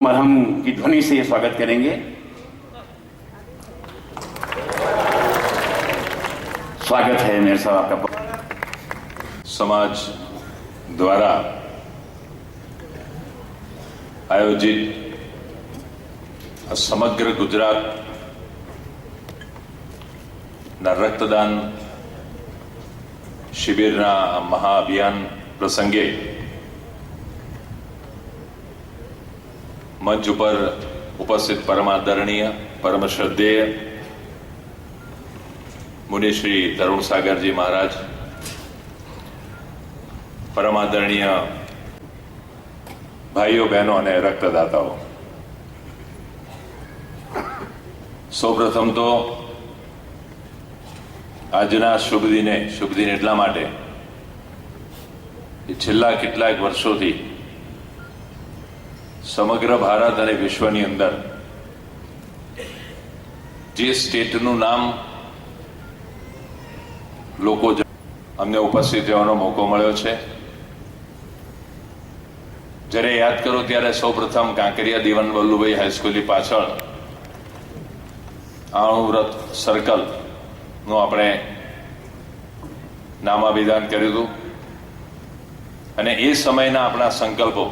मरहम की ध्वनि से स्वागत करेंगे। स्वागत है मेयर साहब आपका। समाज द्वारा आयोजित समग्र गुजरात रक्तदान शिबिरना महाअभियान प्रसंगे मंच पर उपस्थित परमादरणीय परम श्रद्धेय मुनि श्री तरुण सागर जी महाराज, परमादरणीय भाईओ बहनों और रक्तदाताओं, सौप्रथम तो આજના શુભ દિન એટલા માટે કે છેલ્લા કેટલાક વર્ષોથી સમગ્ર ભારત અને વિશ્વની અંદર જે સ્ટેટનું નામ લોકો અમને ઉપસ્થિત રહેવાનો મોકો મળ્યો છે, જ્યારે યાદ કરો ત્યારે સૌપ્રથમ કાંકરિયા દીવાન વલ્લભભાઈ હાઈસ્કૂલની પાછળ આણુવ્રત સર્કલ નું આપણે નામાભિધાન કર્યું હતું અને એ સમયના આપણા સંકલ્પો